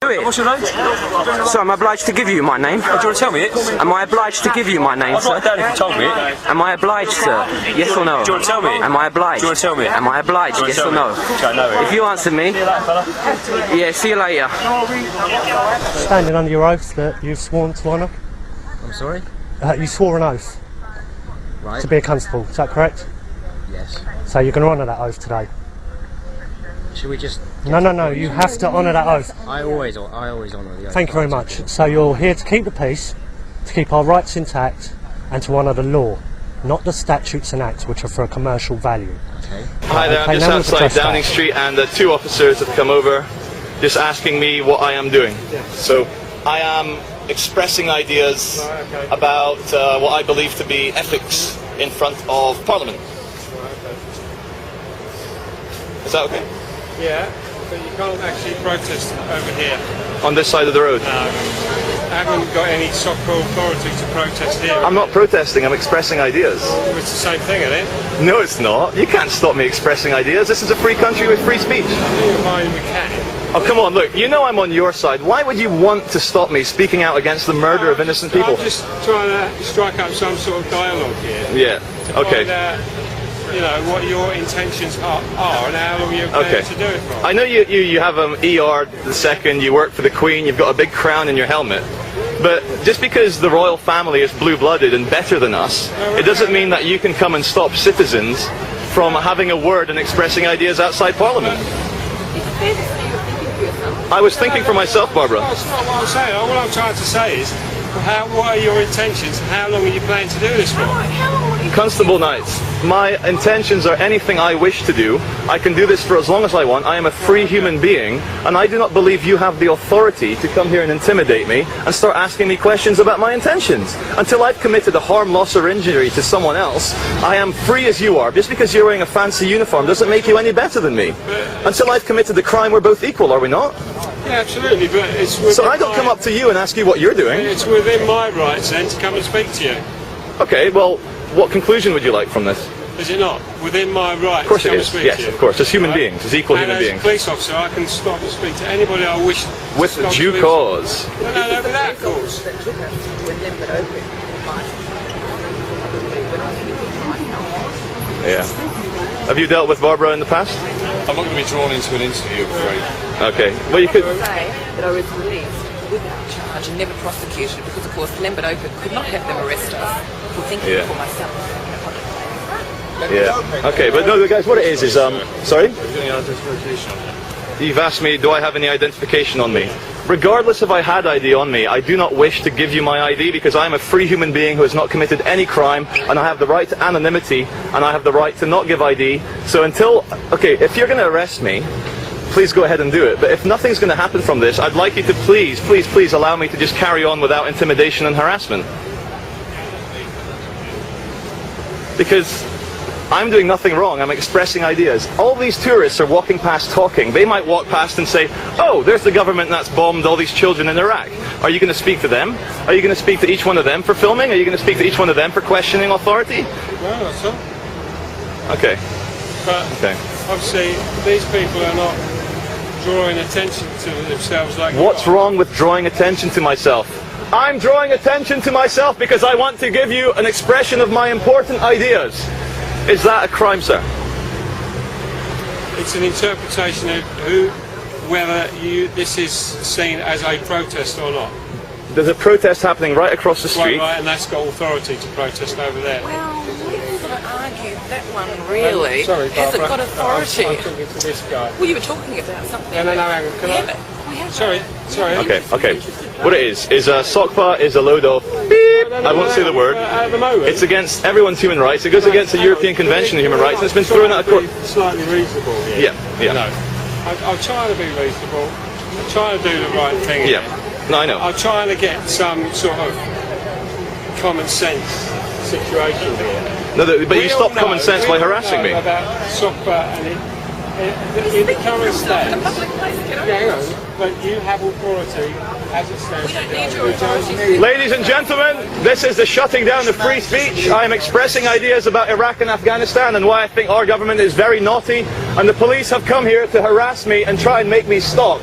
What's your name? So I'm obliged to give you my name. Do you want to tell me it? Am I obliged to give you my name, I'd sir? write it down if you told me it. Am I obliged, sir? Yes or no? Do you want to tell me it? Am I obliged? Do you want to tell me it? Am I obliged? Yes or no? Okay, no. If you answer me, yeah, see you later. Standing under your oath that you've sworn to honour. I'm sorry? You swore an oath Right. to be a constable. Is that correct? Yes. So you're going to honour that oath today? Should we just... No. You have to honour that oath. I always honour the oath. Thank you very much. So you're here to keep the peace, to keep our rights intact, and to honour the law, not the statutes and acts which are for a commercial value. Okay. Hi there, I'm just outside Downing Street and the two officers have come over just asking me what I am doing. So I am expressing ideas about what I believe to be ethics in front of Parliament. Is that okay? Yeah, but you can't actually protest over here. On this side of the road? No. I haven't got any so-called authority to protest here. I'm not protesting, I'm expressing ideas. Well, it's the same thing, isn't it? No, it's not. You can't stop me expressing ideas. This is a free country with free speech. Fine, we can. Oh, come on, look, you know I'm on your side. Why would you want to stop me speaking out against the murder of innocent people? I'm just trying to strike up some sort of dialogue here. Yeah, okay. Find out, you know, what your intentions are and how long you're planning to do it for. I know you have an ER the second, you work for the Queen, you've got a big crown in your helmet. But just because the royal family is blue-blooded and better than us, it doesn't mean that you can come and stop citizens from having a word and expressing ideas outside Parliament. I was thinking for myself, Barbara. No, that's not what I'm saying. What I'm trying to say is, what are your intentions and how long are you planning to do this for? Constable Knights, my intentions are anything I wish to do. I can do this for as long as I want. I am a free human being, and I do not believe you have the authority to come here and intimidate me and start asking me questions about my intentions. Until I've committed a harm, loss, or injury to someone else, I am free as you are. Just because you're wearing a fancy uniform doesn't make you any better than me. Until I've committed the crime, we're both equal, are we not? Yeah, absolutely, but it's within So I don't come up to you and ask you what you're doing. It's within my rights then to come and speak to you. Okay, well, what conclusion would you like from this? Is it not? Within my rights Of course to it come and is, speak yes, to you. of course, as human beings, as equal And human as a beings. police officer, I can stop and speak to anybody I wish. With due cause. No, without cause. Yeah. Have you dealt with Barbara in the past? I'm not going to be drawn into an interview, I'm afraid. Okay. Well, you could... say that I was released without charge and never prosecuted because, of course, Lambert Open could not have them arrest us for thinking for myself in a public place. Yeah. Okay, but no, guys, what it is, sorry? Have you got any identification on you? You've asked me, do I have any identification on me? Regardless if I had ID on me, I do not wish to give you my ID because I am a free human being who has not committed any crime, and I have the right to anonymity, and I have the right to not give ID. So until, okay, if you're going to arrest me, please go ahead and do it. But if nothing's going to happen from this, I'd like you to please allow me to just carry on without intimidation and harassment. Because I'm doing nothing wrong, I'm expressing ideas. All these tourists are walking past talking. They might walk past and say, oh, there's the government that's bombed all these children in Iraq. Are you going to speak to them? Are you going to speak to each one of them for filming? Are you going to speak to each one of them for questioning authority? Well, that's all. Okay. But obviously, these people are not drawing attention to themselves like What's wrong with drawing attention to myself? I'm drawing attention to myself because I want to give you an expression of my important ideas. Is that a crime, sir? It's an interpretation of whether this is seen as a protest or not. There's a protest happening right across the street. Right, and that's got authority to protest over there. Well, we've got to argue that one really Sorry, hasn't Barbara. got authority. I'm talking to this guy. Well, you were talking about something. No, hang on. Can I? Sorry. Okay. What it is SOCPA is a load of beep. I won't say the word. At the moment, It's against everyone's human rights. It goes against the European Convention on Human Rights, and it's been thrown out of court. Slightly reasonable here. Yeah. No. I'm trying to be reasonable. I'm trying to do the right thing. Yeah. No, I know. I'm trying to get some sort of common sense situation here. No, but you stop common sense by harassing me. About SOCPA and in the current state. Hang on. But you have authority as it stands. We don't need your authority. Ladies and gentlemen, this is the shutting down of free speech. I am expressing ideas about Iraq and Afghanistan and why I think our government is very naughty, and the police have come here to harass me and try and make me stop.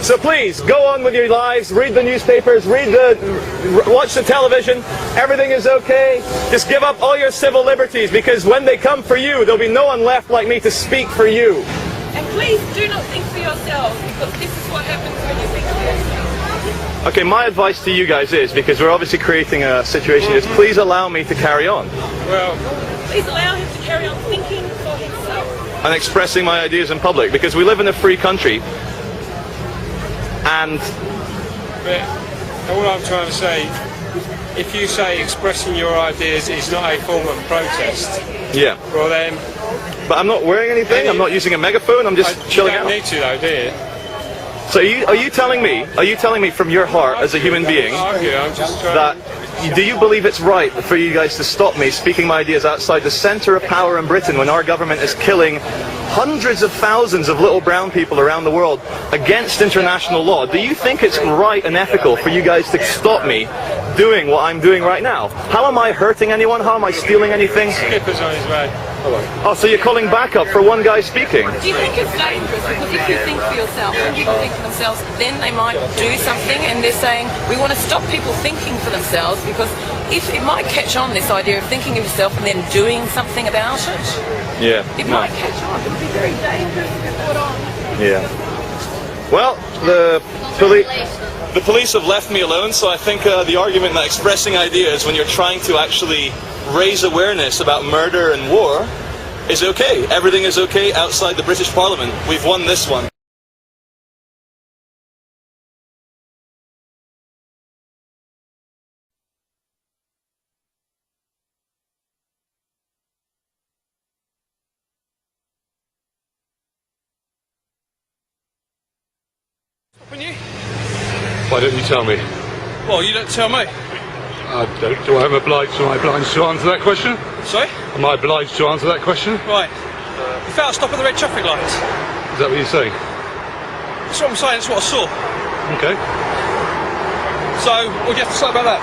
So please, go on with your lives, read the newspapers, watch the television, everything is okay. Just give up all your civil liberties, because when they come for you, there'll be no one left like me to speak for you. And please do not think for yourselves, because this is what happens when you think for yourself. Okay, my advice to you guys is, because we're obviously creating a situation, is please allow me to carry on. Well, please allow him to carry on thinking for himself. And expressing my ideas in public, because we live in a free country. And all I'm trying to say, if you say expressing your ideas is not a form of protest, yeah. Well then... But I'm not wearing anything, I'm not using a megaphone, I'm just chilling out. You don't need to though, do you? So are you telling me from your heart as a human being that do you believe it's right for you guys to stop me speaking my ideas outside the centre of power in Britain when our government is killing hundreds of thousands of little brown people around the world against international law? Do you think it's right and ethical for you guys to stop me doing what I'm doing right now? How am I hurting anyone? How am I stealing anything? Skipper's on his way. Oh, so you're calling backup for one guy speaking? Do you think it's dangerous? Because if you think for yourself and people think for themselves, then they might do something, and they're saying, we want to stop people thinking for themselves, because if it might catch on, this idea of thinking of yourself and then doing something about it. Yeah. It might catch on. It would be very dangerous if it caught on. Yeah. Well, the police have left me alone, so I think the argument that expressing ideas when you're trying to actually raise awareness about murder and war is okay. Everything is okay outside the British Parliament. We've won this one. Why don't you tell me? Well, you don't tell me. I don't. Do I am obliged? Am I obliged to answer that question? Sorry? Am I obliged to answer that question? Right. You failed to stop at the red traffic lights. Is that what you're saying? That's what I'm saying, that's what I saw. Okay. So, what do you have to say about that?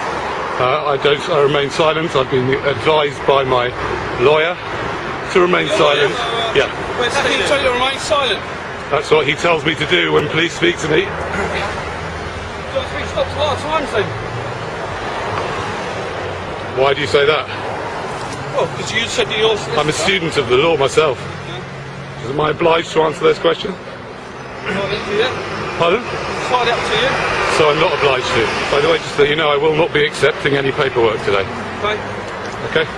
I remain silent. I've been advised by my lawyer to remain silent. Yeah. How can you tell you to remain silent? That's what he tells me to do when police speak to me. So it's been stopped a lot of times then? Why do you say that? Well, because you said that you're... I'm a student of the law myself. Am I obliged to answer this question? Pardon? Slide up to you. So I'm not obliged to. By the way, just so you know, I will not be accepting any paperwork today. Okay. Okay?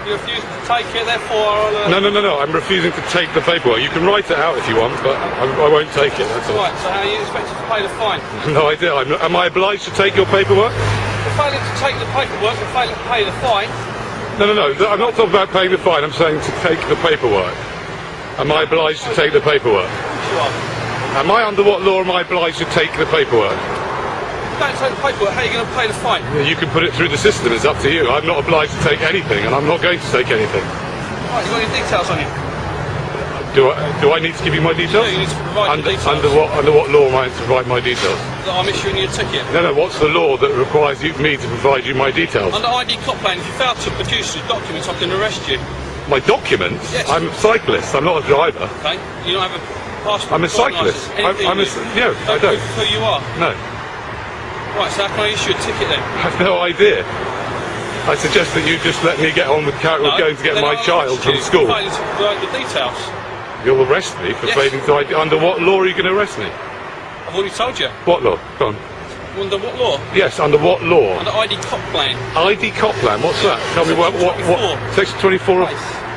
You refuse to take it, therefore I'll... No. I'm refusing to take the paperwork. You can write it out if you want, but I won't take it, that's all. Right, so how are you expected to pay the fine? No idea. Am I obliged to take your paperwork? You're failing to take the paperwork and failing to pay the fine. No. I'm not talking about paying the fine. I'm saying to take the paperwork. Am I obliged to take the paperwork? You are. Am I, under what law am I obliged to take the paperwork? Don't take the paperwork, how are you going to pay the fine? You can put it through the system, it's up to you. I'm not obliged to take anything, and I'm not going to take anything. Right, you've got your details on you. Do I need to give you my details? Yeah, you need to provide the details. Under what law am I to provide my details? That I'm issuing you a ticket. No, what's the law that requires me to provide you my details? Under ID clock plan, if you fail to produce your documents, I can arrest you. My documents? Yes. I'm a cyclist, I'm not a driver. Okay, you don't have a passport. I'm a cyclist. I don't. Who you are? No. Right, so how can I issue a ticket then? I have no idea. I suggest that you just let me get on with going to get my child from school. Failing to provide the details. You'll arrest me for failing to ID. Under what law are you going to arrest me? I've already told you. What law? Go on. Under what law? Yes, under what law? Under ID cop plan. ID cop plan, what's that? Tell me what Section 24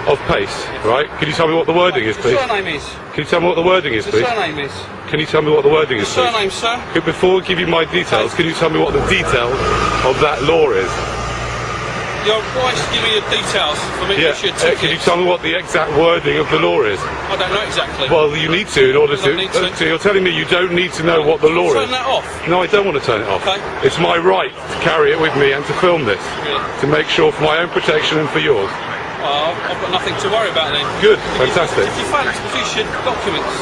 of PACE, right? Can you tell me what the wording is, please? The surname is. Can you tell me what the wording is, please? The surname is. Can you tell me what the wording is, please? Surname, sir. Before I give you my details, can you tell me what the detail of that law is? You're obliged to give me the details for me to issue a ticket. Can you tell me what the exact wording of the law is? I don't know exactly. Well, you need to in order to. So you're telling me you don't need to know what the law is? Turn that off. No, I don't want to turn it off. Okay. It's my right to carry it with me and to film this. Really? To make sure for my own protection and for yours. I've got nothing to worry about then. Good, fantastic. If you fail to produce your documents...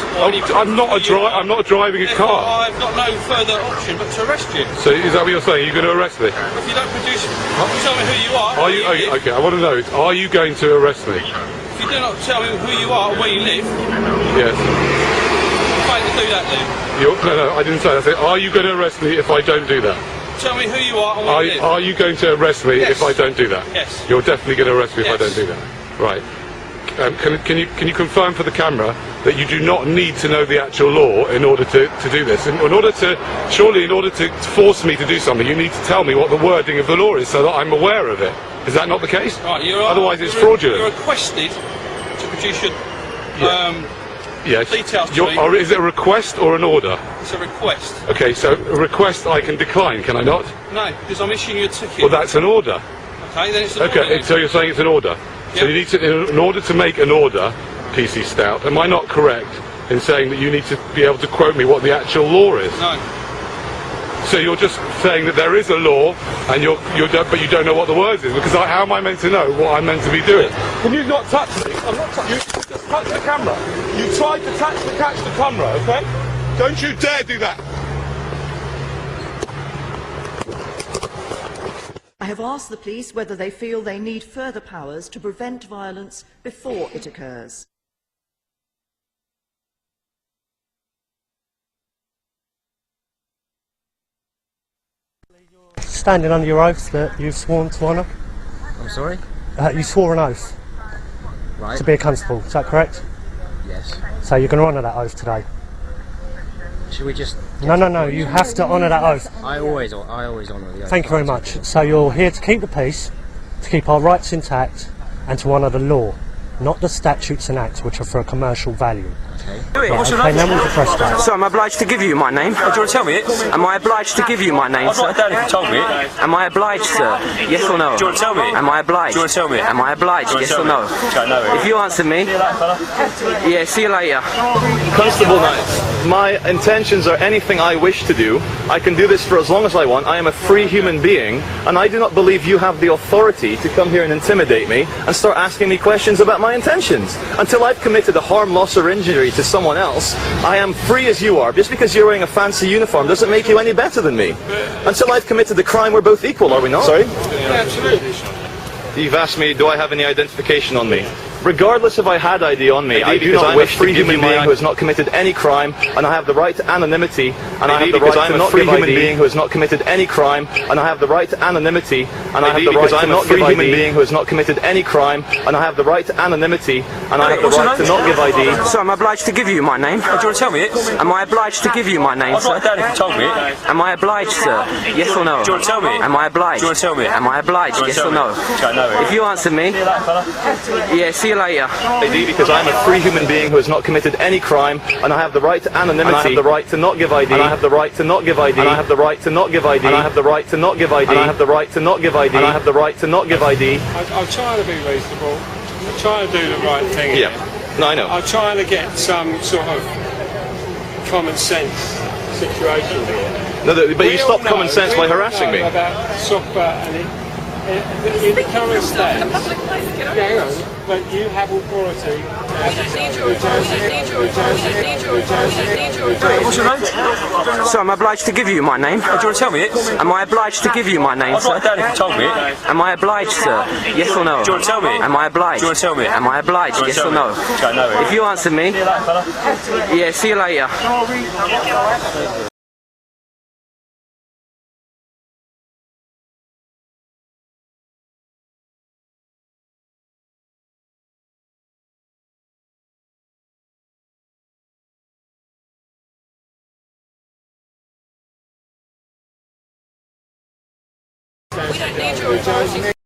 I'm not driving a car. I've got no further option but to arrest you. So is that what you're saying? You're going to arrest me? If you don't produce... You tell me who you are... Okay, I want to know, are you going to arrest me? If you do not tell me who you are or where you live... Yes. You fail saying to do that then? No, I didn't say that. I said, are you going to arrest me if I don't do that? Tell me who you are and where you live. Are you going to arrest me Yes. if I don't do that? Yes. You're definitely going to arrest me if I Yes. don't do that. Right. Can you confirm for the camera that you do not need to know the actual law in order to do this? In order to force me to do something, you need to tell me what the wording of the law is so that I'm aware of it. Is that not the case? Right, Otherwise it's fraudulent. You're requested to produce your Yes. details to me. Or is it a request or an order? It's a request. Okay, so a request I can decline, can I not? No, because I'm issuing you a ticket. Well, that's an order. Okay, then it's an order. Okay, so you're saying it's an order. So Yeah. you need to, in order to make an order, PC Stout, am I not correct in saying that you need to be able to quote me what the actual law is? No. So you're just saying that there is a law, and but you don't know what the words is, because how am I meant to know what I'm meant to be doing? Can you not touch me? I'm not touching you. Just touch the camera. You tried to catch the camera, okay? Don't you dare do that. I have asked the police whether they feel they need further powers to prevent violence before it occurs. Standing under your oath that you've sworn to honour? I'm sorry? You swore an oath Right. to be a constable, is that correct? Yes. So you're going to honour that oath today? Should we just... No, you have to honour that oath. I always honour the oath. Thank you very much. So you're here to keep the peace, to keep our rights intact, and to honour the law, not the statutes and acts which are for a commercial value. Okay. What's your Okay, name? now we'll press that. So I'm obliged to give you my name. Do you want to tell me it? Am I obliged to give you my name, I'd sir? write it down if you told me it. Am I obliged, sir? Yes or no? Do you want to tell me it? Am I obliged? Do you want to tell me it? Am I obliged? Yes or no? Okay, no. If you answer me, yeah, see you later. Constable Knights, my intentions are anything I wish to do. I can do this for as long as I want. I am a free human being, and I do not believe you have the authority to come here and intimidate me and start asking me questions about my intentions. Until I've committed a harm, loss or injury to someone else, I am free as you are. Just because you're wearing a fancy uniform doesn't make you any better than me. Until I've committed the crime, we're both equal, are we not? Sorry? Yeah, absolutely. You've asked me, do I have any identification on me? Regardless if I had ID on me, I do not wish to give you being who has not committed any crime, and I have the right to anonymity, and I have the right to not give ID. I'm a free human being who has not committed any crime, and I have the right to anonymity, and I have the right to not give ID. I'm a free human being who has not committed any crime, and I have the right to anonymity, and I have the right to not give ID. So I'm obliged to give you my name. Do you want to tell me it? Am I obliged to give you my name, I'd write it sir? down if you told me it. Am I obliged, sir? Yes or no? Do you want to tell me it? Am I obliged? Do you want to tell me it? Am I obliged? Do you want Yes to or tell no? me? Okay, no. If you answer me, yeah, see you later. Because I'm a free human being who has not committed any crime, and I have the right to anonymity, and I have the right to not give ID, and I have the right to not give ID, and I have the right to not give ID, and I have the right to not give ID, and I have the right to not give ID, and I have the right to not give ID. I'm trying to be reasonable. I'm trying to do the right thing here. Yeah, no, I know. I'm trying to get some sort of common sense situation here. No, but you We stop all common know- sense we by all harassing know me. about soccer and in the current state. Hang on, but you have authority. What's your name? So I'm obliged to give you my name. Do you want to tell me it? Am I obliged to give you my name, I'd write it sir? down if you told me it. Am I obliged, sir? Yes or no? Do you want to tell me it? Am I obliged? Do you want to tell me it? Am I obliged? Do you want Yes to or tell no? me it? Okay, no. If you answer me, yeah, see you later. We don't need your authority.